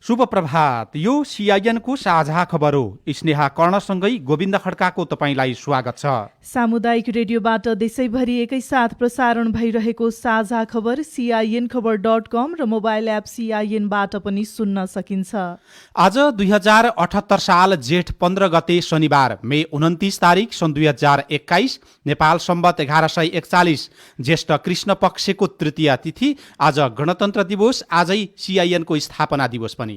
शुभ प्रभात। यो सीआईएन को साझा खबर हो। स्नेहा कर्णसँगै गोविन्द खड्काको तपाईलाई स्वागत छ। सामुदायिक रेडियोबाट देशैभरि एकैसाथ प्रसारण भइरहेको साझा खबर CINखबर.com र मोबाइल एप CINबाट पनि सुन्न सकिन्छ। आज 2078 साल जेठ 15 गते शनिबार, मे 29 तारिक सन् 2021, नेपाल सम्वत 1141, ज्येष्ठ कृष्ण पक्षको तृतीय तिथि। आज गणतन्त्र दिवस, आजै CIN को स्थापना दिवस पनि।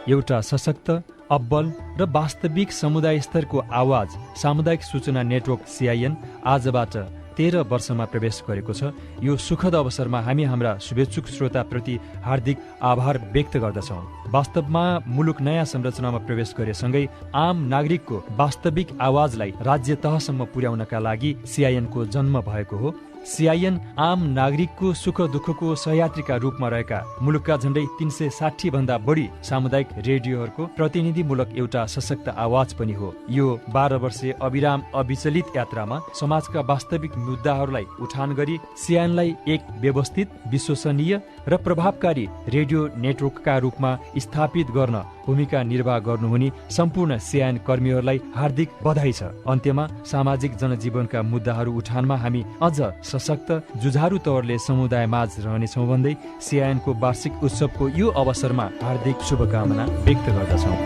एउटा सशक्त, अब्बल र वास्तविक समुदाय स्तरको आवाज सामुदायिक सूचना नेटवर्क CIN आजबाट 13 वर्षमा प्रवेश गरेको छ। यो सुखद अवसरमा हामी हाम्रा शुभेच्छुक श्रोताप्रति हार्दिक आभार व्यक्त गर्दछौँ। वास्तवमा मुलुक नयाँ संरचनामा प्रवेश गरेसँगै आम नागरिकको वास्तविक आवाजलाई राज्य तहसम्म पुर्याउनका लागि CIN को जन्म भएको हो। CIN आम नागरिकको सुख दुःखको सहयात्रीका रूपमा रहेका मुलुकका झण्डै 360 भन्दा बढी सामुदायिक रेडियोहरूको प्रतिनिधिमूलक एउटा सशक्त आवाज पनि हो। यो 12 वर्षे अविराम अविचलित यात्रामा समाजका वास्तविक मुद्दाहरूलाई उठान गरी CINलाई एक व्यवस्थित, विश्वसनीय र प्रभावकारी रेडियो नेटवर्कका रूपमा स्थापित गर्न भूमिका निर्वाह गर्नुहुने सम्पूर्ण CIN कर्मीहरूलाई हार्दिक बधाई छ। अन्त्यमा सामाजिक जनजीवनका मुद्दाहरू उठानमा हामी अझ सशक्त, जुझारु तवरले समुदायमाझ रहनेछौँ भन्दै CIN को वार्षिक उत्सवको यो अवसरमा हार्दिक शुभकामना व्यक्त गर्दछौँ।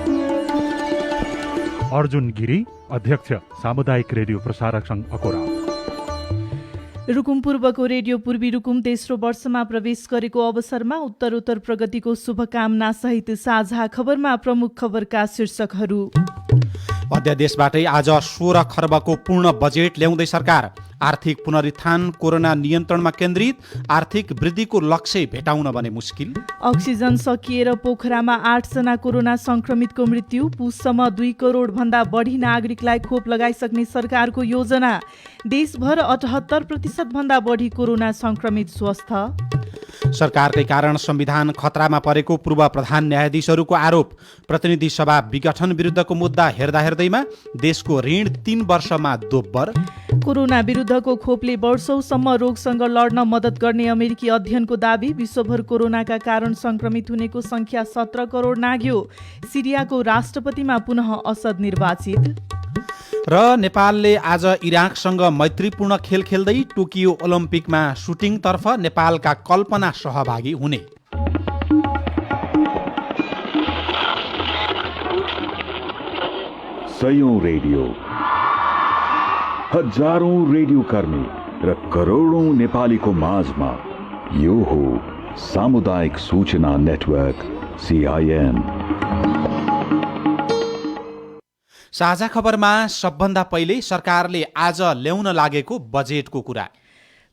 अर्जुन गिरी, अध्यक्ष, सामुदायिक रेडियो प्रसारक सङ्घ अकोरा। रुकुम पूर्वको रेडियो पूर्वी रुकुम तेस्रो वर्षमा प्रवेश गरेको अवसरमा उत्तरोत्तर प्रगतिको शुभकामना सहित साझा खबरमा प्रमुख खबरका शीर्षकहरू। अध्यादेशबाटै आज 16 खर्बको पूर्ण बजेट ल्याउँदै सरकार। आर्थिक पुनरुत्थान कोरोना नियन्त्रणमा केन्द्रित, आर्थिक वृद्धिको लक्ष्य भेटाउन भने मुस्किल। अक्सिजन सकिएर पोखरामा 8 जना कोरोना संक्रमितको मृत्यु। पुससम्म 2 करोड भन्दा बढी नागरिकलाई खोप लगाइसक्ने सरकारको योजना। देशभर 78% भन्दा बढी कोरोना संक्रमित स्वस्थ। सरकारकै कारण संविधान खतरामा परेको पूर्व प्रधान न्यायाधीशहरूको आरोप। प्रतिनिधि सभा विघटन विरुद्धको मुद्दा हेर्दा हेर्दैमा देशको ऋण 3 वर्षमा दोब्बर। कोरोना विरुद्धको खोपले वर्षौसम्म रोगसँग लड्न मद्दत गर्ने अमेरिकी अध्ययनको दाबी। विश्वभर कोरोनाका कारण संक्रमित हुनेको संख्या 17 करोड नाग्यो। सिरियाको राष्ट्रपतिमा पुनः असद निर्वाचित। र नेपालले आज इराकसँग मैत्रीपूर्ण खेल खेल्दै टोकियो ओलम्पिकमा सुटिङतर्फ नेपालका कल्पना सहभागी हुने। सयौं रेडियो, हजारौं रेडियो कर्मी र करोडौं नेपालीको माझमा यो हो सामुदायिक सूचना नेटवर्क CIN। साझा खबरमा सबभन्दा पहिले सरकारले आज ल्याउन लागेको बजेटको कुरा।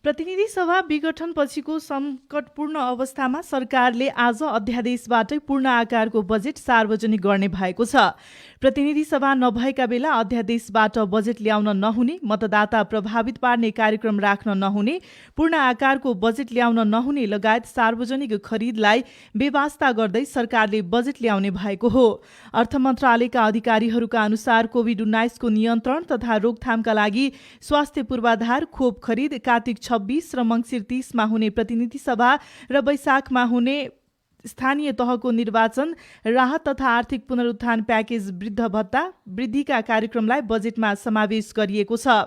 प्रतिनिधि सभा विघटन पछिको सङ्कटपूर्ण अवस्थामा सरकारले आज अध्यादेशबाटै पूर्ण आकारको बजेट सार्वजनिक गर्ने भएको छ। प्रतिनिधि सभा नभएका बेला अध्यादेशबाट बजेट ल्याउन नहुने, मतदाता प्रभावित पार्ने कार्यक्रम राख्न नहुने, पूर्ण आकारको बजेट ल्याउन नहुने लगायत सार्वजनिक खरिदलाई बेवास्ता गर्दै सरकारले बजेट ल्याउने भएको हो। अर्थ मन्त्रालयका अधिकारीहरूका अनुसार कोभिड-19 को नियन्त्रण तथा रोकथामका लागि स्वास्थ्य पूर्वाधार, खोप खरिद, कार्तिक 26 र मङ्सिर 30 मा हुने प्रतिनिधि सभा र वैशाखमा हुने स्थानीय तहको निर्वाचन, राहत तथा आर्थिक पुनरुत्थान प्याकेज, वृद्ध भत्ता वृद्धिका कार्यक्रमलाई बजेटमा समावेश गरिएको छ।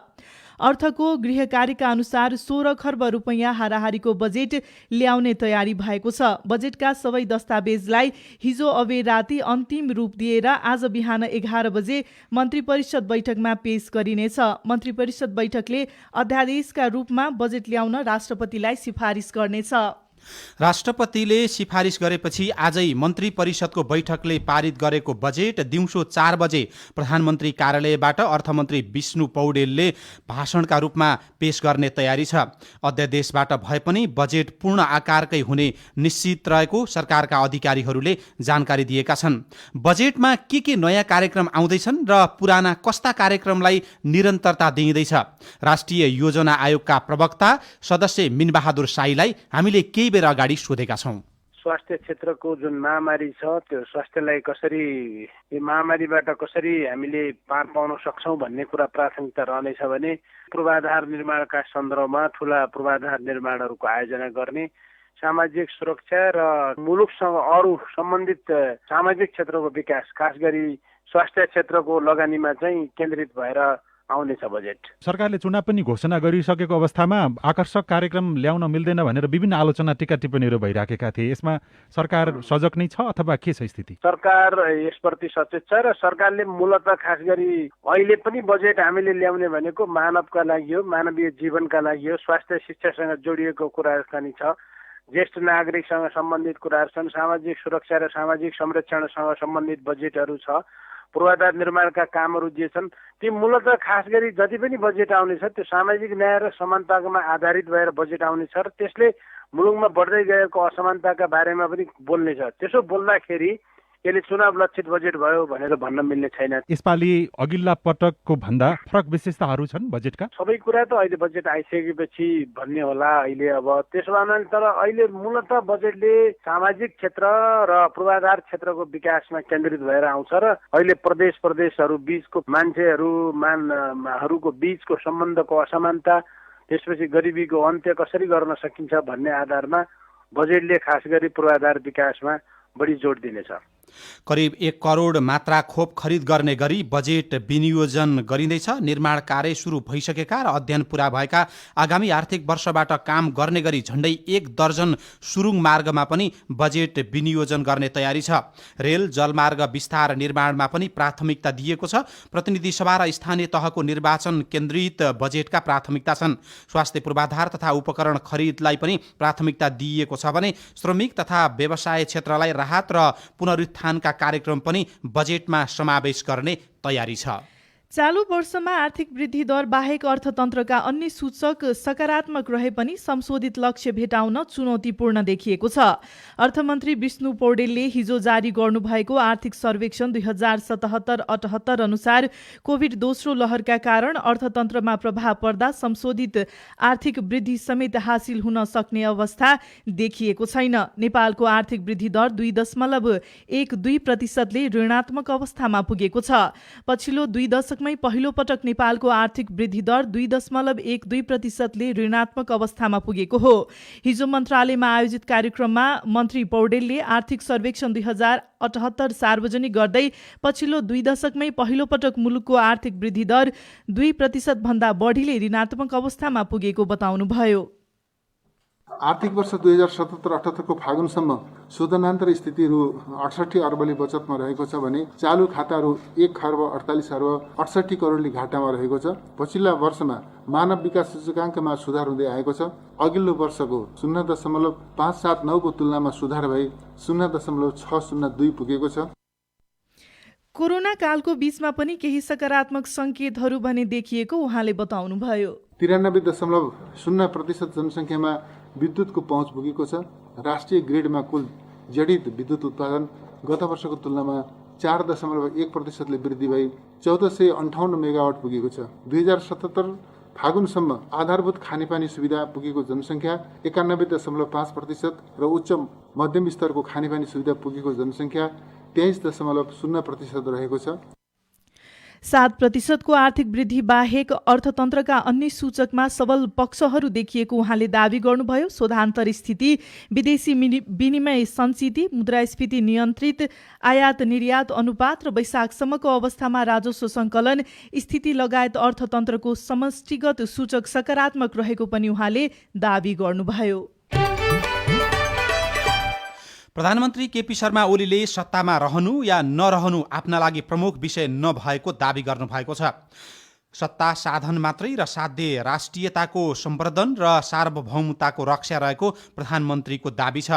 अर्थको गृह कार्यका अनुसार 16 खर्ब रुपैयाँ हाराहारीको बजेट ल्याउने तयारी भएको छ। बजेटका सबै दस्तावेजलाई हिजो अबेर राति अन्तिम रूप दिएर आज बिहान 11 बजे मन्त्री परिषद बैठकमा पेश गरिनेछ। मन्त्री परिषद बैठकले अध्यादेशका रूपमा बजेट ल्याउन राष्ट्रपतिलाई सिफारिस गर्नेछ। राष्ट्रपतिले सिफारिस गरेपछि आजै मन्त्री परिषदको बैठकले पारित गरेको बजेट दिउँसो 4 बजे प्रधानमन्त्री कार्यालयबाट अर्थमन्त्री विष्णु पौडेलले भाषणका रूपमा पेश गर्ने तयारी छ। अध्यादेशबाट भए पनि बजेट पूर्ण आकारकै हुने निश्चित रहेको सरकारका अधिकारीहरूले जानकारी दिएका छन्। बजेटमा के नयाँ कार्यक्रम आउँदैछन् र पुराना कस्ता कार्यक्रमलाई निरन्तरता दिइँदैछ? राष्ट्रिय योजना आयोगका प्रवक्ता सदस्य मिनबहादुर साईलाई हामीले केही बेर अगाडि सोधेका छौं। स्वास्थ्य क्षेत्रको जुन महामारी छ त्यो स्वास्थ्यलाई कसरी, यो महामारीबाट कसरी हामीले पार पाउन सक्छौं भन्ने कुरा प्राथमिकता रहनेछ भने पूर्वाधार निर्माणका सन्दर्भमा ठूला पूर्वाधार निर्माणहरूको आयोजना गर्ने, सामाजिक सुरक्षा र मुलुकसँग अरू सम्बन्धित सामाजिक क्षेत्रको विकास, खास गरी स्वास्थ्य क्षेत्रको लगानीमा चाहिँ केन्द्रित भएर आउनेछ बजेट। सरकारले चुनाव पनि घोषणा गरिसकेको अवस्थामा आकर्षक कार्यक्रम ल्याउन मिल्दैन भनेर विभिन्न आलोचना टीका टिप्पणीहरू भइराखेका थिए। यसमा सरकार सजग नै छ अथवा के छ स्थिति? सरकार यसप्रति सचेत छ र सरकारले मूलतः खास गरी अहिले पनि बजेट हामीले ल्याउने भनेको मानवका लागि हो, मानवीय जीवनका लागि हो, स्वास्थ्य शिक्षासँग जोडिएको कुराहरू पनि छ, ज्येष्ठ नागरिकसँग सम्बन्धित कुराहरू छन्, सामाजिक सुरक्षा र सामाजिक संरक्षणसँग सम्बन्धित बजेटहरू छ, पूर्वाधार निर्माणका कामहरू जे छन् ती मूलतः खास गरी जति पनि बजेट आउनेछ त्यो सामाजिक न्याय र समानतामा आधारित भएर बजेट आउनेछ र त्यसले मुलुकमा बढ्दै गएको असमानताका बारेमा पनि बोल्नेछ। त्यसो बोल्दाखेरि यसले चुनाव लक्षित बजेट भयो भनेर भन्न मिल्ने छैन। यसपालि अघिल्ला पटकको भन्दा फरक विशेषताहरू छन् बजेटका? सबै कुरा त अहिले बजेट आइसकेपछि भन्ने होला अहिले। अब त्यसो भए तर अहिले मूलतः बजेटले सामाजिक क्षेत्र र पूर्वाधार क्षेत्रको विकासमा केन्द्रित भएर आउँछ र अहिले प्रदेशहरू बीचको मान्छेहरूको बीचको सम्बन्धको असमानता, त्यसपछि गरिबीको अन्त्य कसरी गर्न सकिन्छ भन्ने आधारमा बजेटले खास गरी पूर्वाधार विकासमा बढी जोड दिनेछ। करिब 1 करोड मात्रा खोप खरिद गर्ने गरी बजेट विनियोजन गरिँदैछ। निर्माण कार्य सुरु भइसकेका र अध्ययन पूरा भएका आगामी आर्थिक वर्षबाट काम गर्ने गरी झण्डै 1 दर्जन सुरुङ मार्गमा पनि बजेट विनियोजन गर्ने तयारी छ। रेल, जलमार्ग विस्तार निर्माणमा पनि प्राथमिकता दिएको छ। प्रतिनिधि सभा र स्थानीय तहको निर्वाचन केन्द्रित बजेटका प्राथमिकता छन्। स्वास्थ्य पूर्वाधार तथा उपकरण खरिदलाई पनि प्राथमिकता दिएको छ भने श्रमिक तथा व्यवसाय क्षेत्रलाई राहत र पुनरुत्थानका कार्यक्रम पनि बजेटमा समावेश गर्ने तयारी छ। चालू वर्षमा आर्थिक वृद्धि दर बाहेक अर्थतन्त्रका अन्य सूचक सकारात्मक रहे पनि संशोधित लक्ष्य भेटाउन चुनौतीपूर्ण देखिएको छ। अर्थमन्त्री विष्णु पौडेलले हिजो जारी गर्नुभएको आर्थिक सर्वेक्षण 2077-78 अनुसार कोभिड दोस्रो लहरका कारण अर्थतन्त्रमा प्रभाव पर्दा संशोधित आर्थिक वृद्धि समेत हासिल हुन सक्ने अवस्था देखिएको छैन। नेपालको आर्थिक वृद्धि दर 2.12% ऋणात्मक अवस्थामा पुगेको छ। पछिल्लो 2 दशकमै पहिलो पटक नेपालको आर्थिक वृद्धि दर 2.12% ऋणात्मक अवस्थामा पुगेको हो। हिजो मन्त्रालयमा आयोजित कार्यक्रममा मन्त्री पौडेलले आर्थिक सर्वेक्षण 2078 सार्वजनिक गर्दै पछिल्लो 2 दशकमै पहिलो पटक मुलुकको आर्थिक वृद्धि दर 2% भन्दा बढीले ऋणात्मक अवस्थामा पुगेको बताउनुभयो। आर्थिक वर्ष 2077-78 को फागुनसम्म शोधनान्तर स्थिति रु 68 अर्बले बचतमा रहेको छ भने चालू खाताहरू 1 खर्ब 48 अर्ब 68 करोडले घाटामा रहेको छ। पछिल्ला वर्षमा मानव विकास सूचकाङ्कमा सुधार हुँदै आएको छ। अघिल्लो वर्षको 0.579 को तुलनामा सुधार भई 0.602 पुगेको छ। कोरोना कालको बीचमा पनि केही सकारात्मक संकेतहरू भने देखिएको उहाँले बताउनुभयो। 93.0% जनसङ्ख्यामा विद्युतको पहुँच पुगेको छ। राष्ट्रिय ग्रिडमा कुल जडित विद्युत उत्पादन गत वर्षको तुलनामा 4.1% वृद्धि भई 1458 मेगावाट पुगेको छ। 2077 फागुनसम्म आधारभूत खानेपानी सुविधा पुगेको जनसङ्ख्या 91.5% र उच्च मध्यम स्तरको खानेपानी सुविधा पुगेको जनसङ्ख्या 23.0% रहेको छ। 7% को आर्थिक वृद्धि बाहेक अर्थतन्त्रका अन्य सूचकमा सबल पक्षहरू देखिएको उहाँले दावी गर्नुभयो। शोधान्तर स्थिति, विदेशी विनिमय सञ्चिति, मुद्रास्फीति नियन्त्रित आयात निर्यात अनुपात र वैशाखसम्मको अवस्थामा राजस्व सङ्कलन स्थिति लगायत अर्थतन्त्रको समष्टिगत सूचक सकारात्मक रहेको पनि उहाँले दावी गर्नुभयो। प्रधानमन्त्री केपी शर्मा ओलीले सत्तामा रहनु या नरहनु आफ्ना लागि प्रमुख विषय नभएको दावी गर्नुभएको छ। सत्ता साधन मात्रै र साध्य राष्ट्रियताको सम्वर्धन र सार्वभौमताको रक्षा रहेको प्रधानमन्त्रीको दावी छ।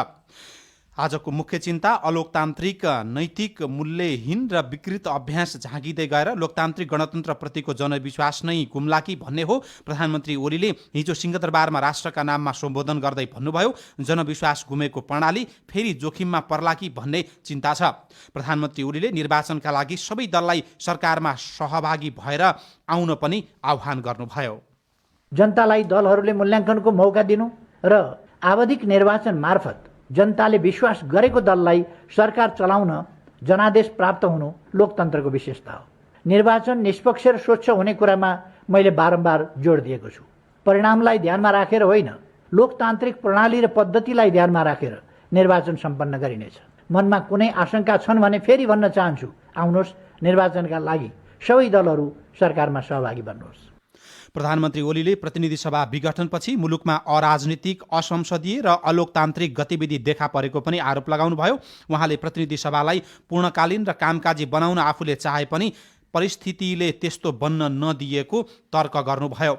आजको मुख्य चिन्ता अलोकतान्त्रिक, नैतिक, मूल्यहीन र विकृत अभ्यास झाँकिँदै गएर लोकतान्त्रिक गणतन्त्रप्रतिको जनविश्वास नै गुम्ला कि भन्ने हो। प्रधानमन्त्री ओलीले हिजो सिंहदरबारमा राष्ट्रका नाममा सम्बोधन गर्दै भन्नुभयो, जनविश्वास गुमेको प्रणाली फेरि जोखिममा पर्ला कि भन्ने चिन्ता छ। प्रधानमन्त्री ओलीले निर्वाचनका लागि सबै दललाई सरकारमा सहभागी भएर आउन पनि आह्वान गर्नुभयो। जनतालाई दलहरूले मूल्याङ्कनको मौका दिनु र आवधिक निर्वाचन मार्फत जनताले विश्वास गरेको दललाई सरकार चलाउन जनादेश प्राप्त हुनु लोकतन्त्रको विशेषता हो। निर्वाचन निष्पक्ष र स्वच्छ हुने कुरामा मैले बारम्बार जोड दिएको छु। परिणामलाई ध्यानमा राखेर होइन, लोकतान्त्रिक प्रणाली र पद्धतिलाई ध्यानमा राखेर निर्वाचन सम्पन्न गरिनेछ। मनमा कुनै आशंका छन् भने फेरि भन्न चाहन्छु, आउनुहोस्, निर्वाचनका लागि सबै दलहरू सरकारमा सहभागी बन्नुहोस्। प्रधानमन्त्री ओलीले प्रतिनिधि सभा विघटनपछि मुलुकमा अराजनीतिक, असंसदीय र अलोकतान्त्रिक गतिविधि देखा परेको पनि आरोप लगाउनुभयो। उहाँले प्रतिनिधि सभालाई पूर्णकालीन र कामकाजी बनाउन आफूले चाहे पनि परिस्थितिले त्यस्तो बन्न नदिएको तर्क गर्नुभयो।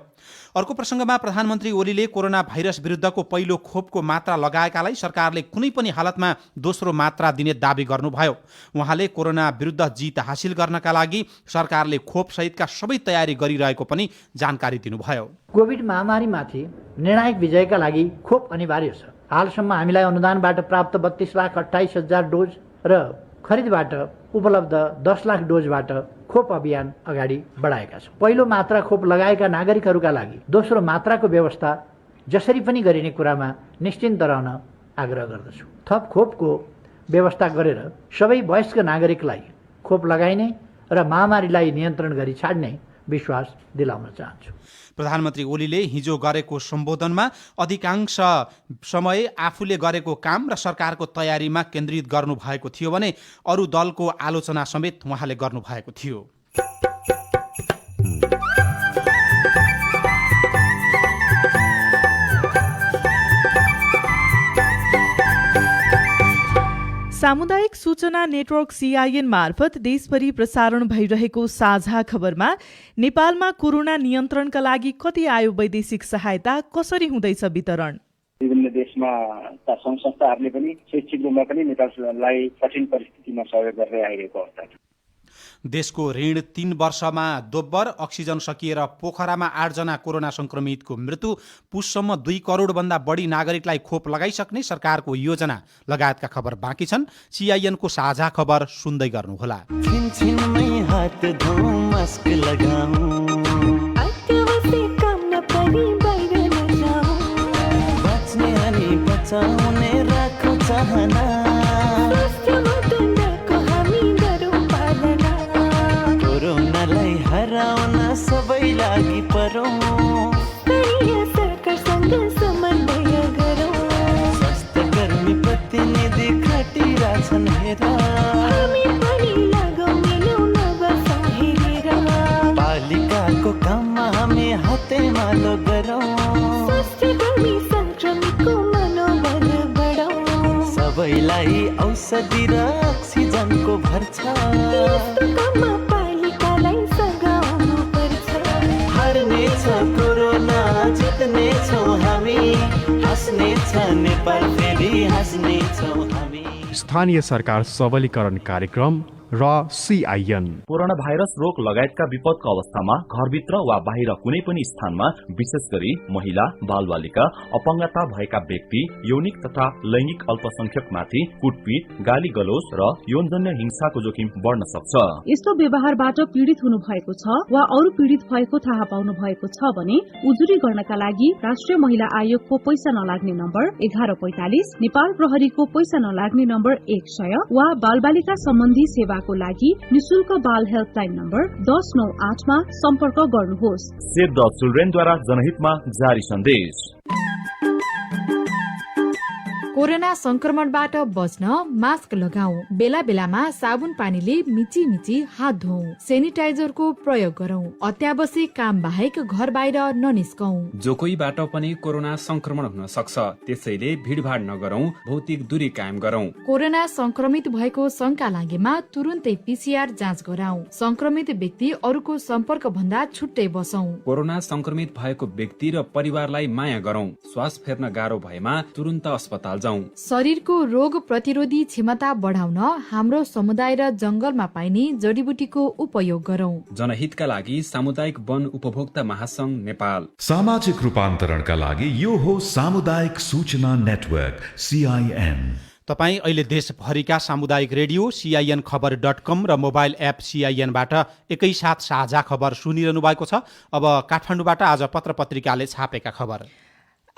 अर्को प्रसङ्गमा प्रधानमन्त्री ओलीले कोरोना भाइरस विरुद्धको पहिलो खोपको मात्रा लगाएकालाई सरकारले कुनै पनि हालतमा दोस्रो मात्रा दिने दावी गर्नुभयो। उहाँले कोरोना विरुद्ध जित हासिल गर्नका लागि सरकारले खोप सहितका सबै तयारी गरिरहेको पनि जानकारी दिनुभयो। कोभिड महामारीमाथि निर्णायक विजयका लागि खोप अनिवार्य छ। हालसम्म हामीलाई अनुदानबाट प्राप्त 32,28,000 डोज र खरिदबाट उपलब्ध 10 लाख डोजबाट खोप अभियान अगाडि बढाएका छौँ। पहिलो मात्रा खोप लगाएका नागरिकहरूका लागि दोस्रो मात्राको व्यवस्था जसरी पनि गरिने कुरामा निश्चिन्त रहन आग्रह गर्दछु। थप खोपको व्यवस्था गरेर सबै वयस्क नागरिकलाई खोप लगाइने र महामारीलाई नियन्त्रण गरी छाड्ने विश्वास दिलाउन चाहन्छु। प्रधानमन्त्री ओलीले हिजो गरेको सम्बोधनमा अधिकांश समय आफूले गरेको काम र सरकारको तयारीमा केन्द्रित गर्नुभएको थियो भने अरू दलको आलोचना समेत उहाँले गर्नुभएको थियो। सामुदायिक सूचना नेटवर्क CIN मार्फत देशभरि प्रसारण भइरहेको साझा खबरमा नेपालमा कोरोना नियन्त्रणका लागि कति आयो वैदेशिक सहायता, कसरी हुँदैछ वितरण? विभिन्न देशमा सङ्घ संस्थाहरूले पनि शैक्षिक रूपमा पनि नेपाललाई कठिन परिस्थितिमा सहयोग गर्दै आइरहेको अवस्था छ। देशको ऋण 3 वर्षमा दोब्बर, अक्सिजन सकिएर पोखरामा 8 जना कोरोना संक्रमितको मृत्यु, पुससम्म 2 करोडभन्दा बढी नागरिकलाई खोप लगाइसक्ने सरकारको योजना लगायतका खबर बाँकी छन्। CIN को साझा खबर सुन्दै गर्नुहोला। सबै लागि परौँ, सरकारसँग समन्वय गरौँ, स्वास्थ्य कर्मी प्रतिनिधि खटिरहेछन् हेर, हामी पनि लागौँ मिलौँ नबसौँ हेरेर, पालिकाको काममा हामी हातेमालो गरौँ, स्वास्थ्य कर्मी संक्रमितको मनोबल बढाउँ, सबैलाई औषधि र अक्सिजनको भर छ, यस्तो काममा पालिकालाई सघाउनु पर्छ, हार्नेछ कोरोना जित्नेछौँ हामी, हाँस्नेछ नेपाल फेरि हाँस्नेछौँ हामी। स्थानीय सरकार सबलीकरण कार्यक्रम र CIN। कोरोना भाइरस रोग लगायतका विपदको अवस्थामा घरभित्र वा बाहिर कुनै पनि स्थानमा विशेष गरी महिला, बालबालिका, अपंगता भएका व्यक्ति, यौनिक तथा लैंगिक अल्पसंख्यकमाथि कुटपिट, गाली गलोच र यौनजन्य हिंसाको जोखिम बढ्न सक्छ। यस्तो व्यवहारबाट पीडित हुनु भएको छ वा अरू पीडित भएको थाहा पाउनु भएको छ भने उजुरी गर्नका लागि राष्ट्रिय महिला आयोगको पैसा नलाग्ने नम्बर 1145, नेपाल प्रहरीको पैसा नलाग्ने नम्बर 100 वा बालबालिका सम्बन्धी सेवा को लागि निशुल्क बाल हेल्पलाइन नम्बर 1098 मा सम्पर्क गर्नुहोस्। सेभ द चिल्ड्रेनद्वारा जनहितमा जारी सन्देश। कोरोना संक्रमणबाट बच्न मास्क लगाऊ, बेला बेलामा साबुन पानीले मिची मिची हात धोऊ, सेनिटाइजरको प्रयोग गरौं, अत्यावश्यक काम बाहेक घर बाहिर ननिस्कौं। जो कोहीबाट पनि कोरोना संक्रमण हुन सक्छ, त्यसैले भिडभाड नगरौं, भौतिक दूरी कायम गरौं। कोरोना संक्रमित भएको शंका लागेमा तुरुन्तै PCR जाँच गराऊ, संक्रमित व्यक्ति अरूको सम्पर्क भन्दा छुट्टै बसौं। कोरोना संक्रमित भएको व्यक्ति र परिवारलाई माया गरौं, श्वास फेर्न गाह्रो भएमा तुरुन्त अस्पताल जाऊ। शरीरको रोग प्रतिरोधी क्षमता बढाउन हाम्रो समुदाय र जंगलमा पाइने जडीबुटीको उपयोग गरौं। जनहितका लागि सामुदायिक वन उपभोक्ता महासंघ नेपाल। सामाजिक रूपान्तरणका लागि यो हो सामुदायिक सूचना नेटवर्क CIN। तपाईँ अहिले देशभरिका सामुदायिक रेडियो CINखबर.com र मोबाइल एप CINबाट एकैसाथ साझा खबर सुनिरहनु भएको छ। अब काठमाडौँबाट आज पत्र पत्रिकाले छापेका खबर।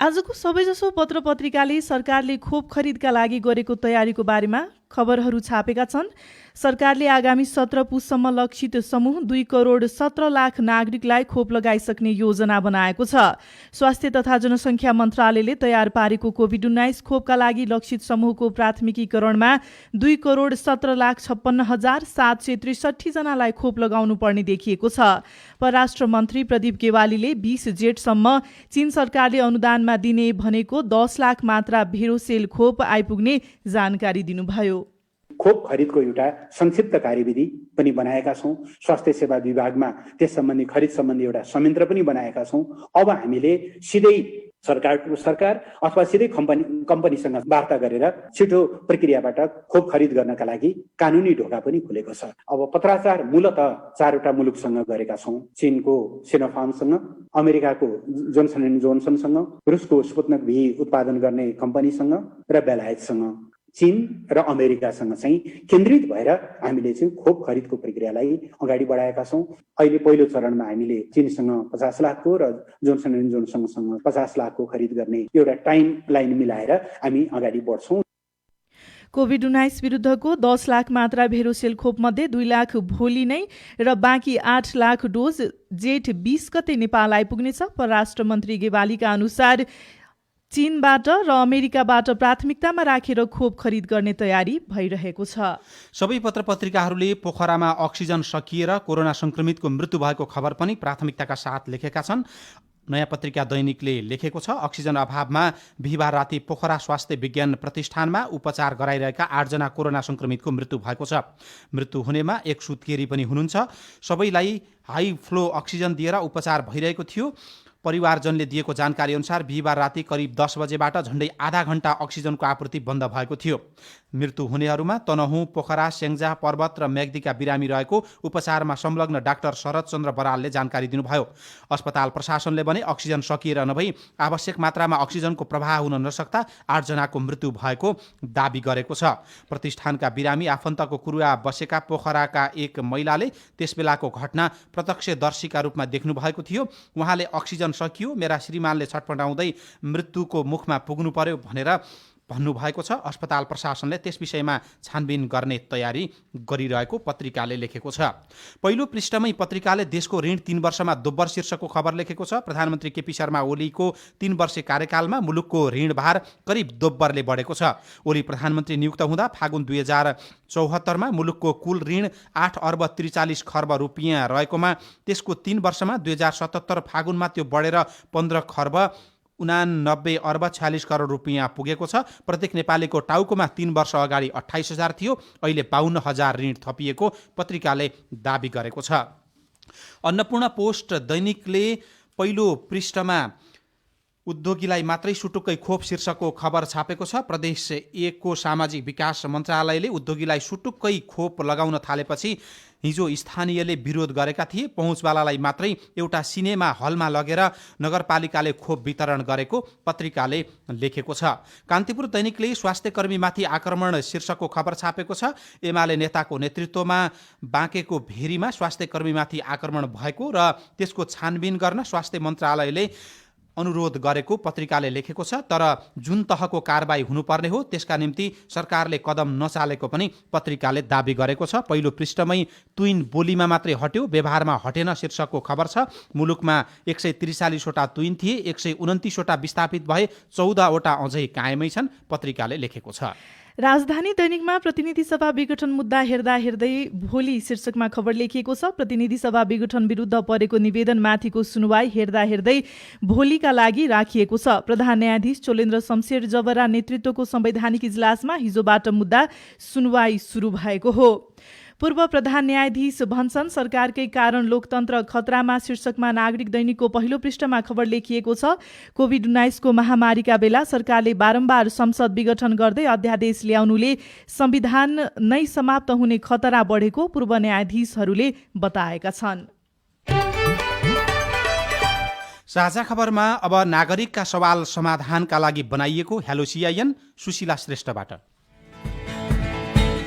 आजको सबैजसो पत्र पत्रिकाले सरकारले खोप खरिदका लागि गरेको तयारीको बारेमा खबरहरू छापेका छन्। सरकारले आगामी 17 पुससम्म लक्षित समूह 2,17,00,000 नागरिकलाई खोप लगाइसक्ने योजना बनाएको छ। स्वास्थ्य तथा जनसङ्ख्या मन्त्रालयले तयार पारेको कोभिड-19 खोपका लागि लक्षित समूहको प्राथमिकीकरणमा 2,17,56,763 जनालाई खोप लगाउनु पर्ने देखिएको छ। परराष्ट्र मन्त्री प्रदीप गेवालीले 20 जेठसम्म चीन सरकारले अनुदानमा दिने भनेको 10 लाख मात्रा भेरोसेल खोप आइपुग्ने जानकारी दिनुभयो। खोप खरिदको एउटा संक्षिप्त कार्यविधि पनि बनाएका छौँ। स्वास्थ्य सेवा विभागमा त्यस सम्बन्धी खरिद सम्बन्धी एउटा संयन्त्र पनि बनाएका छौँ। अब हामीले सिधै सरकार अथवा सिधै कम्पनीसँग वार्ता गरेर छिटो प्रक्रियाबाट खोप खरिद गर्नका लागि कानुनी ढोका पनि खुलेको छ। अब पत्राचार मूलत 4वटा मुलुकसँग गरेका छौँ। चीनको सिनोफार्मसँग, अमेरिकाको जोन्सन एन्ड जोन्सनसँग, रुसको स्पुत्निक भी उत्पादन गर्ने कम्पनीसँग र बेलायतसँग। चीन र अमेरिकासँग चाहिँ केन्द्रित भएर हामीले चाहिँ खोप खरिदको प्रक्रियालाई अगाडि बढाएका छौँ। अहिले पहिलो चरणमा हामीले चीनसँग 50 लाखको र जोन्सन एन्ड जोन्सनसँग 50 लाखको खरिद गर्ने एउटा टाइम लाइन मिलाएर हामी अगाडि बढ्छौँ। कोभिड-19 विरुद्धको 10 लाख मात्रा भेरोसेल खोपमध्ये 2 लाख भोलि नै र बाँकी 8 लाख डोज जेठ 20 गते नेपाल आइपुग्नेछ। परराष्ट्र मन्त्री गेवालीका अनुसार चीनबाट र अमेरिकाबाट प्राथमिकतामा राखेर खोप खरिद गर्ने तयारी भइरहेको छ। सबै पत्रपत्रिकाहरूले पोखरामा अक्सिजन सकिएर कोरोना संक्रमितको मृत्यु भएको खबर पनि प्राथमिकताका साथ लेखेका छन्। नयाँ पत्रिका दैनिकले लेखेको छ, अक्सिजन अभावमा बिहिबार राति पोखरा स्वास्थ्य विज्ञान प्रतिष्ठानमा उपचार गराइरहेका 8 जना कोरोना संक्रमितको मृत्यु भएको छ। मृत्यु हुनेमा एक सुत्केरी पनि हुनुहुन्छ। सबैलाई हाई फ्लो अक्सिजन दिएर उपचार भइरहेको थियो। परिवारजनले दिएको जानकारी अनुसार बिहिबार राति करिब 10 बजेबाट झण्डै आधा घण्टा अक्सिजनको आपूर्ति बन्द भएको थियो। मृत्यु हुनेहरूमा तनहुँ, पोखरा, स्याङ्जा, पर्वत र म्याग्दीका बिरामी रहेको उपचारमा संलग्न डाक्टर शरद चन्द्र बरालले जानकारी दिनुभयो। अस्पताल प्रशासनले भने अक्सिजन सकिएर नभई आवश्यक मात्रामा अक्सिजनको प्रवाह हुन नसक्दा 8 जनाको मृत्यु भएको दाबी गरेको छ। प्रतिष्ठानका बिरामी आफन्तको कुरुवा बसेका पोखराका एक महिलाले त्यसबेलाको घटना प्रत्यक्षदर्शीका रूपमा देख्नु भएको थियो। उहाँले अक्सिजन सकियो, मेरा श्रीमानले छटपटाउँदै मृत्युको मुखमा पुग्नु पर्यो भनेर भन्नुभएको छ। अस्पताल प्रशासनले त्यस विषयमा छानबिन गर्ने तयारी गरिरहेको पत्रिकाले लेखेको छ। पहिलो पृष्ठमै पत्रिकाले देशको ऋण 3 वर्षमा दोब्बर शीर्षकको खबर लेखेको छ। प्रधानमन्त्री केपी शर्मा ओलीको 3 वर्षे कार्यकालमा मुलुकको ऋणभार करिब दोब्बरले बढेको छ। ओली प्रधानमन्त्री नियुक्त हुँदा फागुन 2074मा मुलुकको कुल ऋण 8 अर्ब 43 खर्ब रुपियाँ रहेकोमा त्यसको 3 वर्षमा 2077 फागुनमा त्यो बढेर 15 खर्ब 89 अर्ब 46 करोड रुपियाँ पुगेको छ। प्रत्येक नेपालीको टाउकोमा 3 वर्ष अगाडि 28,000 थियो, अहिले 52,000 ऋण थपिएको पत्रिकाले दाबी गरेको छ। अन्नपूर्ण पोस्ट दैनिकले पहिलो पृष्ठमा उद्योगीलाई मात्रै सुटुक्कै खोप शीर्षकको खबर छापेको छ। प्रदेश 1 को सामाजिक विकास मन्त्रालयले उद्योगीलाई सुटुक्कै खोप लगाउन थालेपछि हिजो स्थानीयले विरोध गरेका थिए। पहुँचवालालाई मात्रै एउटा सिनेमा हलमा लगेर नगरपालिकाले खोप वितरण गरेको पत्रिकाले लेखेको छ। कान्तिपुर दैनिकले स्वास्थ्यकर्मीमाथि आक्रमण शीर्षकको खबर छापेको छ। एमाले नेताको नेतृत्वमा बाँकेको भेरीमा स्वास्थ्यकर्मीमाथि आक्रमण भएको र त्यसको छानबिन गर्न स्वास्थ्य मन्त्रालयले अनुरोध गरेको पत्रिकाले लेखेको छ। तर जुन तहको कारबाही हुनुपर्ने हो त्यसका निम्ति सरकारले कदम नचालेको पनि पत्रिकाले दाबी गरेको छ। पहिलो पृष्ठमै तुइन बोलीमा मात्रै हट्यो, व्यवहारमा हटेन शीर्षकको खबर छ। मुलुकमा 143 वटा तुइन थिए, 129 वटा विस्थापित भए, 14 वटा अझै कायमै छन्, पत्रिकाले लेखेको छ। राजधानी दैनिकमा प्रतिनिधि सभा विघटन मुद्दा हेर्दा हेर्दै भोलि शीर्षकमा खबर लेखिएको छ। प्रतिनिधि सभा विघटन विरुद्ध परेको निवेदनमाथिको सुनवाई हेर्दा हेर्दै भोलिका लागि राखिएको छ। प्रधान न्यायाधीश चोलेन्द्र शमशेर जबरा नेतृत्वको संवैधानिक इजलासमा हिजोबाट मुद्दा सुनवाई सुरु भएको हो। पूर्व प्रधान न्यायाधीश भन्छन् सरकारकै कारण लोकतन्त्र खतरामा शीर्षकमा नागरिक दैनिकको पहिलो पृष्ठमा खबर लेखिएको छ। कोभिड-19 को महामारीका बेला सरकारले बारम्बार संसद विघटन गर्दै अध्यादेश ल्याउनुले संविधान नै समाप्त हुने खतरा बढेको पूर्व न्यायाधीशहरूले बताएका छन्। साझा खबरमा अब नागरिकका सवाल समाधानका लागि बनाइएको हेलो सिआइएन सुशीला श्रेष्ठबाट।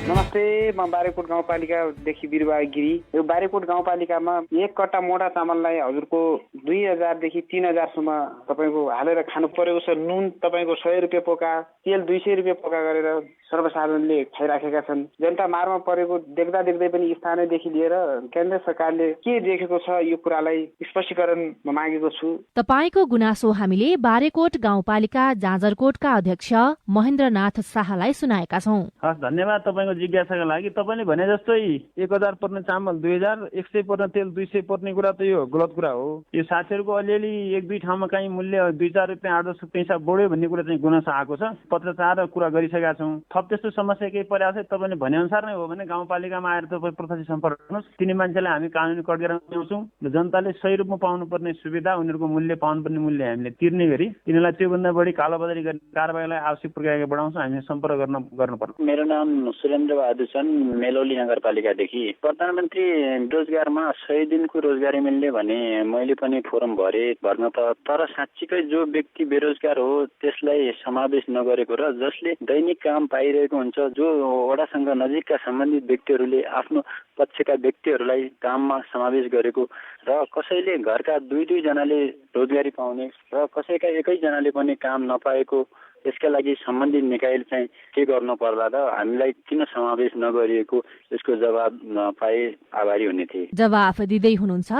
नमस्ते, म बारेकोट गाउँपालिकादेखि बिरुवा गिरी। यो बारेकोट गाउँपालिकामा 1 कट्टा मोटा चामललाई हजुरको 2000 देखि 3000 तपाईँको हालेर खानु परेको छ। नुन तपाईँको 100 रुपियाँ पोका, तेल 200 रुपियाँ पोका गरेर सर्वसाधारणले खाइराखेका छन्। जनता मारमा परेको देख्दा देख्दै पनि स्थानीयदेखि लिएर केन्द्र सरकारले के देखेको छ यो कुरालाई स्पष्टीकरण मागेको छु। तपाईको गुनासो हामीले बारेकोट गाउँपालिका जाजरकोटका अध्यक्ष महेन्द्रनाथ शाहलाई सुनाएका छौं। हस्, धन्यवाद तपाईँको जिज्ञासाका लागि। तपाईँले भने जस्तै 1000 पर्ने चामल 2000, 100 पर्ने तेल 200 पर्ने कुरा त यो गलत कुरा हो। यो साथीहरूको अलिअलि 1-2 ठाउँमा कहीँ मूल्य 2-4 रुपियाँ 8-10 पैसा बढ्यो भन्ने कुरा चाहिँ गुनासो आएको छ। पत्रचार कुरा गरिसकेका छौँ। थप त्यस्तो समस्या केही परेको छ तपाईँले भनेअनुसार नै हो भने गाउँपालिकामा आएर तपाईँ प्रत्यक्ष सम्पर्क गर्नुहोस्। तिनी मान्छेलाई हामी कानुनी कटघरा ल्याउँछौँ। जनताले सही रूपमा पाउनुपर्ने सुविधा, उनीहरूको मूल्य पाउनुपर्ने मूल्य हामीले तिर्ने गरी तिनीहरूलाई त्योभन्दा बढी कालोबजारी गर्ने कारबाहीलाई आवश्यक प्रक्रिया बढाउँछौँ। हामीले सम्पर्क गर्नुपर्छ। मेरो नाम सुरेन्द्र बहादुर छन्, मेलौली नगरपालिकादेखि। प्रधानमन्त्री रोजगारमा 100 दिनको रोजगारी मिल्ने भने मैले पनि फोरम भर्न त, तर साँच्चीकै जो व्यक्ति बेरोजगार हो त्यसलाई समावेश नगरेको र जसले दैनिक काम पाइरहेको हुन्छ, जो वडासँग नजिकका सम्बन्धित व्यक्तिहरूले आफ्नो पक्षका व्यक्तिहरूलाई काममा समावेश गरेको र कसैले घरका 2-2 जनाले रोजगारी पाउने र कसैका एकैजनाले पनि काम नपाएको, यसका लागि सम्बन्धित निकायले चाहिँ के गर्नु पर्ला र हामीलाई किन समावेश नगरिएको, यसको जवाब नपाए आभारी हुने थिए। जवाफ दिँदै हुनुहुन्छ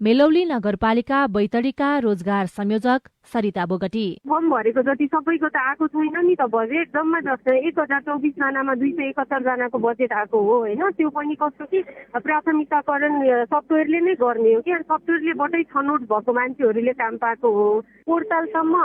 मेलौली नगरपालिका बैतडीका रोजगार संयोजक सरिता बोगटी। फर्म भरेको जति सबैको त आएको छैन नि त बजेट। जम्मा 1024 जनामा 271 जनाको बजेट आएको हो होइन। त्यो पनि कस्तो कि प्राथमिकताकरण सफ्टवेयरले नै गर्ने हो कि, सफ्टवेयरलेबाटै छनौट भएको मान्छेहरूले काम पाएको हो। पोर्टलसम्म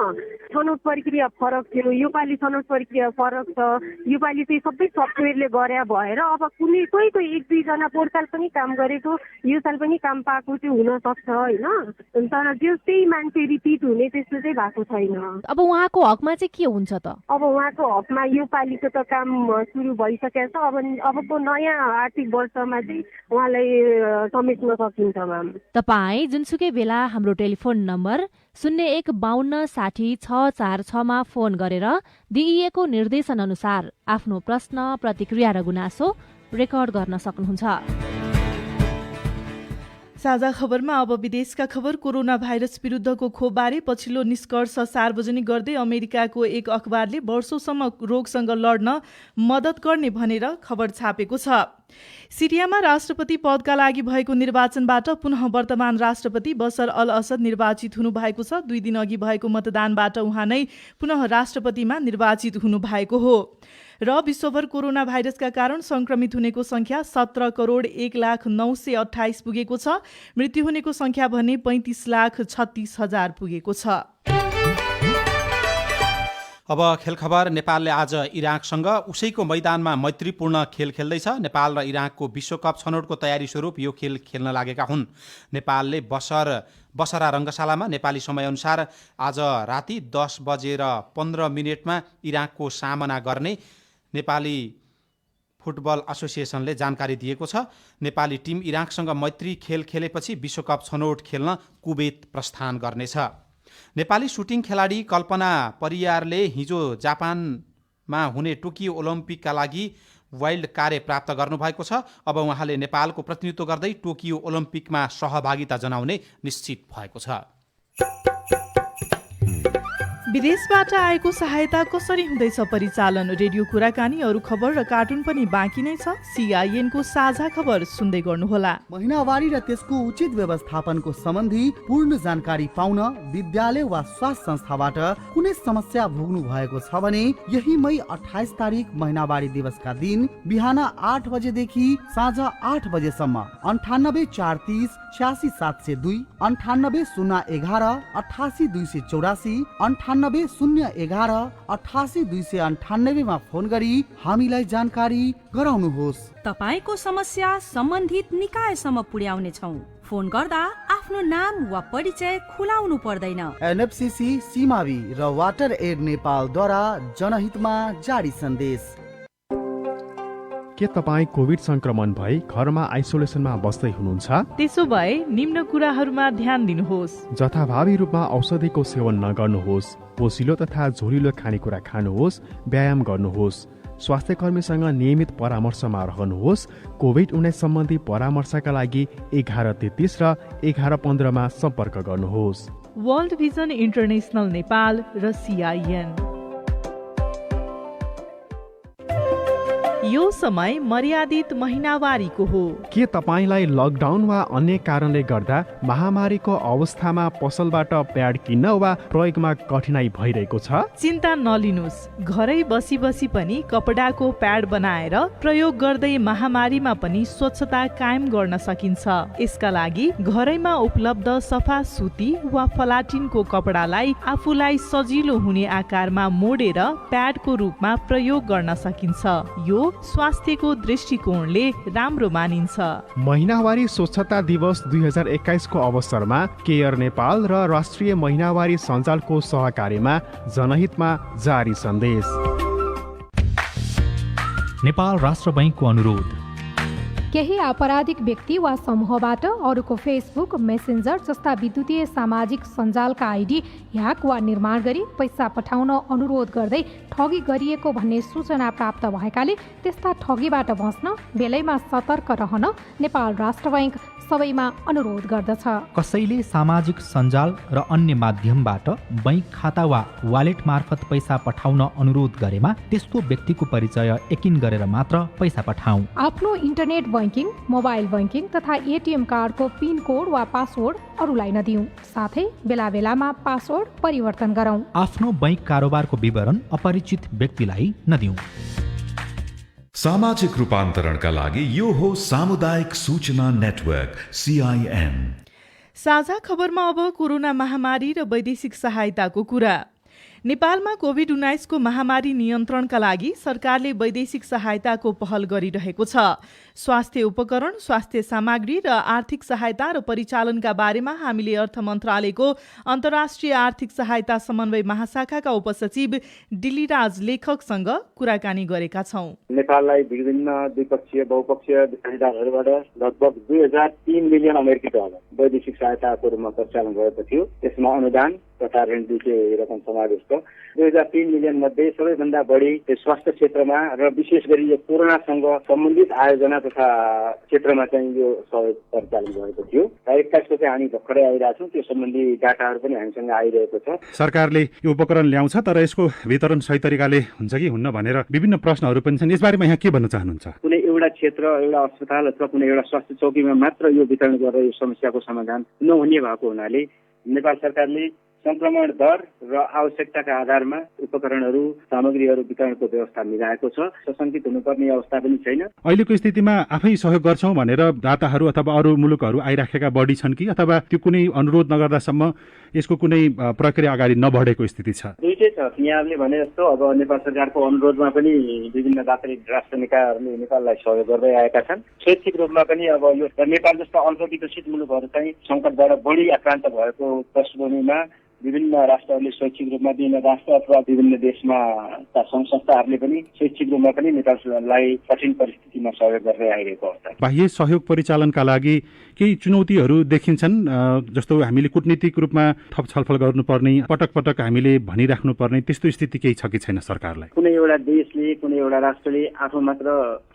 छनौट प्रक्रिया फरक थियो, योपालि छनौट प्रक्रिया फरक छ। योपालि चाहिँ सबै सफ्टवेयरले गरे भएर अब कुनै कोही 1-2 जना पोर्टल पनि काम गरेको, यो साल पनि काम पाएको चाहिँ हुन सक्छ होइन। तर जो त्यही मान्छे रिपिट हुने त्यस्तो चाहिँ भएको छैन। अब उहाँको हकमा चाहिँ के हुन्छ त? अब उहाँको हकमा यो पालिको त काम सुरु भइसकेको छ। अबको नयाँ आर्थिक वर्षमा चाहिँ उहाँलाई समेट्न सकिन्छ। म्याम, तपाईँ जुनसुकै बेला हाम्रो टेलिफोन नम्बर 015260 मा फोन गरेर दिइएको निर्देशन अनुसार आफ्नो प्रश्न, प्रतिक्रिया र गुनासो रेकर्ड गर्न सक्नुहुन्छ। साझा खबरमा अब विदेशका खबर। कोरोना भाइरस विरुद्धको खोपबारे पछिल्लो निष्कर्ष सार्वजनिक गर्दै अमेरिकाको एक अखबारले वर्षौंसम्म रोगसँग लड्न मद्दत गर्ने भनेर खबर छापेको छ। सिरियामा राष्ट्रपति पदका लागि भएको निर्वाचनबाट पुनः वर्तमान राष्ट्रपति बशर अल असद निर्वाचित हुनुभएको छ। 2 दिन अघि भएको मतदानबाट उहाँ नै पुनः राष्ट्रपतिमा निर्वाचित हुनुभएको हो। र विश्वभर कोरोना भाइरसका कारण संक्रमित हुनेको संख्या 17,01,0928 पुगेको छ। मृत्यु हुनेको संख्या भने 35,36,000 पुगेको छ। अब खेल खबर। नेपालले आज इराकसँग उसैको मैदानमा मैत्रीपूर्ण खेल खेल्दैछ। नेपाल र इराकको विश्वकप छनौटको तयारी स्वरूप यो खेल खेल्न लागेका हुन्। नेपालले बसरा रङ्गशालामा नेपाली समयअनुसार आज राति 10:15 इराकको सामना गर्ने नेपाली फुटबल एसोसिएसनले जानकारी दिएको छ। नेपाली टिम इराकसँग मैत्री खेल खेलेपछि विश्वकप छनौट खेल्न कुवेत प्रस्थान गर्नेछ। नेपाली सुटिङ खेलाडी कल्पना परियारले हिजो जापानमा हुने टोकियो ओलम्पिकका लागि वाइल्ड कार्ड प्राप्त गर्नुभएको छ। अब उहाँले नेपालको प्रतिनिधित्व गर्दै टोकियो ओलम्पिकमा सहभागिता जनाउने निश्चित भएको छ। विदेशबाट आएको सहायता कसरी हुँदैछ परिचालन? रेडियो कुराकानी, अरू खबर र कार्टुन पनि बाँकी नै छ। CIN को साझा खबर सुन्दै गर्नुहोला। महिनावारी र त्यसको उचित व्यवस्थापनको सम्बन्धी पूर्ण जानकारी पाउन विद्यालय वा स्वास्थ्य संस्थाबाट कुनै समस्या भोग्नु भएको छ भने यही मई 28 तारिक महिनावारी दिवसका दिन बिहान 8 बजेदेखि साँझ 8 बजेसम्म 98 430 86 702, 98 011 88 284, 98 011 88 298 मा फोन गरी हामीलाई जानकारी गराउनुहोस्। तपाईको समस्या सम्बन्धित निकायसम्म पुर्याउने छौं। फोन गर्दा आफ्नो नाम वा परिचय खुलाउनु पर्दैन। NFCC, सीमावी र वाटर एड नेपालद्वारा जनहितमा जारी सन्देश। के तपाईँ कोभिड संक्रमण भई घरमा आइसोलेसनमा बस्दै हुनुहुन्छ? त्यसो भए निम्न कुराहरूमा ध्यान दिनुहोस्। जथाभावी रूपमा औषधिको सेवन नगर्नुहोस्, पोसिलो तथा झोलिलो खानेकुरा खानुहोस्, व्यायाम गर्नुहोस्, स्वास्थ्यकर्मीसँग नियमित परामर्शमा रहनुहोस्। कोभिड-19 सम्बन्धी परामर्शका लागि 1133 र 1115 सम्पर्क गर्नुहोस्। वर्ल्ड भिजन इन्टरनेशनल नेपाल र CIN। यो समय मर्यादित महिनावारीको हो। के तपाईलाई लकडाउन वा अन्य कारणले गर्दा महामारीको अवस्थामा पसलबाट प्याड किन्न वा प्रयोगमा कठिनाई भइरहेको छ? चिन्ता नलिनुस्, घरै बसी बसी पनि कपडाको प्याड बनाएर प्रयोग गर्दै महामारीमा पनि स्वच्छता कायम गर्न सकिन्छ। यसका लागि घरैमा उपलब्ध सफा सुती वा फलाटिनको कपडालाई आफूलाई सजिलो हुने आकारमा मोडेर प्याडको रूपमा प्रयोग गर्न सकिन्छ। यो स्वास्थ्यको दृष्टिकोणले राम्रो मानिन्छ। महिनावारी स्वच्छता दिवस 2021 को अवसरमा केयर नेपाल र राष्ट्रिय महिनावारी सञ्जालको सहकार्यमा जनहितमा जारी सन्देश। नेपाल राष्ट्र बैंकको अनुरोध। केही आपराधिक व्यक्ति वा समूहबाट अरूको फेसबुक, मेसेन्जर जस्ता विद्युतीय सामाजिक सञ्जालका आइडी ह्याक वा निर्माण गरी पैसा पठाउन अनुरोध गर्दै ठगी गरिएको भन्ने सूचना प्राप्त भएकाले त्यस्ता ठगीबाट बच्न बेलैमा सतर्क रहन नेपाल राष्ट्र बैंक सबैमा अनुरोध गर्दछ। कसैले सामाजिक सञ्जाल र अन्य माध्यमबाट बैंक खाता वा वालेट मार्फत पैसा पठाउन अनुरोध गरेमा त्यस्तो व्यक्तिको परिचय यकिन गरेर मात्र पैसा पठाऊ। आफ्नो इन्टरनेट बैंकिङ, मोबाइल बैंकिङ तथा एटीएम कार्डको पिन कोड वा पासवर्ड अरूलाई नदिऊ। साथै बेला बेलामा पासवर्ड परिवर्तन गरौँ। आफ्नो बैंक कारोबारको विवरण अपरिचित व्यक्तिलाई नदिऊ। सामाजिक रूपान्तरणका लागि यो हो सामुदायिक सूचना नेटवर्क CIN। साझा खबरमा अब कोरोना महामारी र वैदेशिक सहायताको कुरा। नेपालमा कोभिड-19 को महामारी नियन्त्रणका लागि सरकारले वैदेशिक सहायताको पहल गरिरहेको छ। स्वास्थ्य उपकरण, स्वास्थ्य सामग्री र आर्थिक सहायता र परिचालनका बारेमा हामीले अर्थ मन्त्रालयको अन्तर्राष्ट्रिय आर्थिक सहायता समन्वय महाशाखाका उपसचिव डिलिराज लेखकसँग कुराकानी गरेका छौं। नेपाललाई विभिन्न द्विपक्षीय बहुपक्षीय साझेदारहरूबाट लगभग 2003 मिलियन अमेरिकी डलर वैदेशिक सहायताको रूपमा परिचालन भएको थियो। यसमा अनुदान तथा ऋण दुईटै रकम समावेश छ। 2003 मिलियन मध्ये सबैभन्दा बढी स्वास्थ्य क्षेत्रमा र विशेष गरी यो कोरोनासँग सम्बन्धित आयोजना तथा क्षेत्रमा चाहिँ यो सहयोग परिचालन भएको थियो। 21 को चाहिँ हामी भर्खरै आइरहेको छौँ। त्यो सम्बन्धी डाटाहरू पनि हामीसँग आइरहेको छ। सरकारले यो उपकरण ल्याउँछ तर यसको वितरण सही तरिकाले हुन्छ कि हुन्न भनेर विभिन्न प्रश्नहरू पनि छन्। यसबारेमा यहाँ के भन्न चाहनुहुन्छ? कुनै एउटा क्षेत्र, एउटा अस्पताल अथवा कुनै एउटा स्वास्थ्य चौकीमा मात्र यो वितरण गरेर यो समस्याको समाधान नहुने भएको हुनाले नेपाल सरकारले संक्रमण दर र आवश्यकताका आधारमा उपकरणहरू, सामग्रीहरू वितरणको व्यवस्था मिलाएको छ। सशंकित हुनुपर्ने अवस्था पनि छैन। अहिलेको स्थितिमा आफै सहयोग गर्छौं भनेर दाताहरू अथवा अरू मुलुकहरू आइराखेका बढी छन् कि अथवा त्यो कुनै अनुरोध नगर्दासम्म यसको कुनै प्रक्रिया अगाडि नबढेको स्थिति छ? दुईटै छ। यहाँले भने जस्तो अब नेपाल सरकारको अनुरोधमा पनि विभिन्न दात्री राष्ट्र निकायहरूले नेपाललाई सहयोग गर्दै आएका छन्। शैक्षिक रूपमा पनि अब यो नेपाल जस्ता अल्प विकसित मुलुकहरू चाहिँ संकटबाट बढी आक्रान्त भएको पृष्ठभूमिमा विभिन्न राष्ट्रहरूले शैक्षिक रूपमा विभिन्न राष्ट्र अथवा विभिन्न देशमा सङ्घ संस्थाहरूले पनि शैक्षिक रूपमा पनि नेपाललाई कठिन परिस्थितिमा सहयोग गर्दै आइरहेको अवस्था। बाह्य सहयोग परिचालनका लागि केही चुनौतीहरू देखिन्छन्, जस्तो हामीले कूटनीतिक रूपमा थप छलफल गर्नुपर्ने, पटक पटक हामीले भनिराख्नुपर्ने त्यस्तो स्थिति केही छ कि छैन सरकारलाई? कुनै एउटा देशले, कुनै एउटा राष्ट्रले आफू मात्र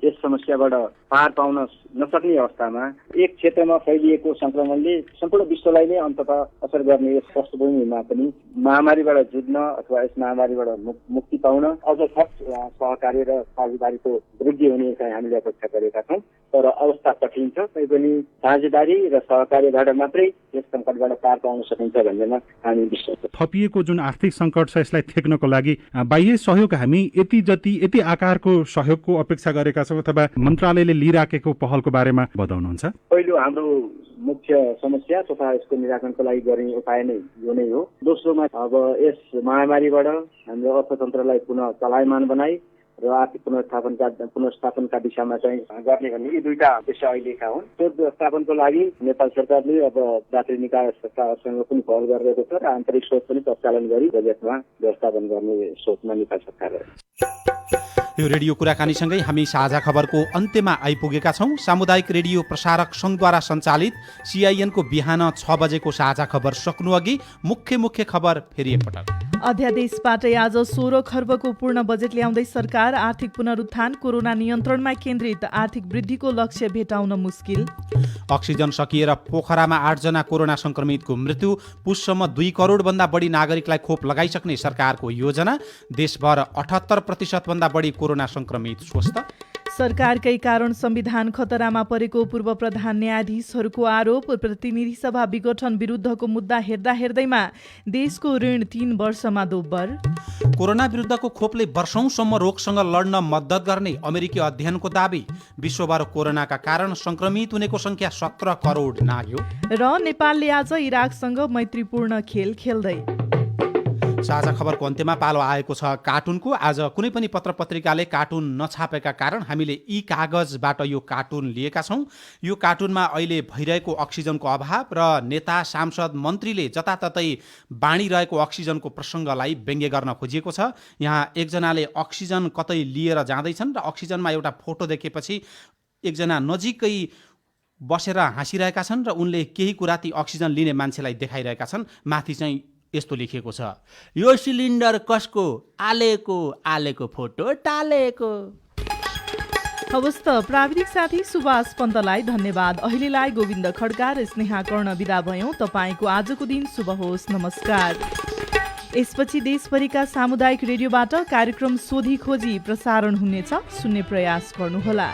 यस समस्याबाट पार पाउन नसक्ने अवस्थामा एक क्षेत्रमा फैलिएको संक्रमणले सम्पूर्ण विश्वलाई नै अन्ततः असर गर्ने यस पृष्ठभूमिमा पनि महामारीबाट जुझ्न अथवा यस महामारीबाट मुक्ति पाउन अझ थप सहकार्य र साझेदारीको वृद्धि हुने चाहिँ हामीले अपेक्षा गरेका छौँ। तर अवस्था कठिन छ, तैपनि साझेदारी र सहकार्यबाट मात्रै यस सङ्कटबाट पार पाउन सकिन्छ भन्नेमा हामी विश्वास छौँ। थपिएको जुन आर्थिक सङ्कट छ यसलाई थेक्नको लागि बाह्य सहयोग हामी यति आकारको सहयोगको अपेक्षा गरेका छौँ अथवा मन्त्रालयले लिइराखेको पहलको बारेमा बताउनुहुन्छ? पहिलो हाम्रो मुख्य समस्या तथा यसको निराकरणको लागि गर्ने उपाय नै यो नै हो। दोस्रोमा अब यस महामारीबाट हाम्रो अर्थतन्त्रलाई पुनः चलायमान बनाई र आर्थिक पुनर्स्थापनका दिशामा चाहिँ गर्ने भन्ने यी दुईटा विषय अहिलेका हुन्। त्यो व्यवस्थापनको लागि नेपाल सरकारले अब दात्री निकाय संस्थाहरूसँग पनि पहल गरिरहेको छ र आन्तरिक स्रोत पनि प्रचालन गरी बजेटमा व्यवस्थापन गर्ने सोचमा नेपाल सरकार हो। यो रेडियो कुराकानीसँगै हामी साझा खबरको अन्त्यमा आइपुगेका छौं। सामुदायिक रेडियो प्रसारक संघद्वारा सञ्चालित CIN को बिहान 6 बजेको साझा खबर सक्नु अघि मुख्य खबर फेरि एकपटक। अध्यादेशबाटै आज 16 खर्बको पूर्ण बजेट ल्याउँदै सरकार। आर्थिक पुनरुत्थान, कोरोना नियन्त्रणमा केन्द्रित, आर्थिक वृद्धिको लक्ष्य भेटाउन मुस्किल। अक्सिजन सकिएर पोखरामा 8 जना कोरोना संक्रमितको मृत्यु। पुससम्म 2 करोडभन्दा बढी नागरिकलाई खोप लगाइसक्ने सरकारको योजना। देशभर 78% भन्दा बढी कोरोना संक्रमित स्वस्थ। सरकारकै कारण संविधान खतरामा परेको पूर्व प्रधान न्यायाधीशहरूको आरोप। प्रतिनिधि सभा विघटन विरुद्धको मुद्दा हेर्दा हेर्दैमा देशको ऋण 3 वर्षमा दोब्बर। कोरोना विरुद्धको खोपले वर्षौंसम्म रोगसँग लड्न मद्दत गर्ने अमेरिकी अध्ययनको दाबी। विश्वभर कोरोनाका कारण संक्रमित हुनेको संख्या 17 करोड नाग्यो। र नेपालले आज इराकसँग मैत्रीपूर्ण खेल खेल्दै। साझा खबरको अन्त्यमा पालो आएको छ कार्टुनको। आज कुनै पनि पत्र पत्रिकाले कार्टुन नछापेका कारण हामीले ई कागजबाट यो कार्टुन लिएका छौँ। यो कार्टुनमा अहिले भइरहेको अक्सिजनको अभाव र नेता सांसद मन्त्रीले जताततै बाँडिरहेको अक्सिजनको प्रसङ्गलाई व्यङ्ग्य गर्न खोजिएको छ। यहाँ एकजनाले अक्सिजन कतै लिएर जाँदैछन् र अक्सिजनमा एउटा फोटो देखेपछि एकजना नजिकै बसेर हाँसिरहेका छन् र उनले केही कुरा ती अक्सिजन लिने मान्छेलाई देखाइरहेका छन्। माथि चाहिँ यस्तो लेखिएको छ, यो सिलिन्डर कसको? आलेको फोटो टालेको। हवस् त, प्राविधिक साथी सुभाष पन्तलाई धन्यवाद। अहिलेलाई गोविन्द खड्का र स्नेहा कर्ण विदा भयौँ। तपाईँको आजको दिन शुभ होस्। नमस्कार। यसपछि देशभरिका सामुदायिक रेडियोबाट कार्यक्रम सोधी खोजी प्रसारण हुनेछ। सुन्ने प्रयास गर्नुहोला।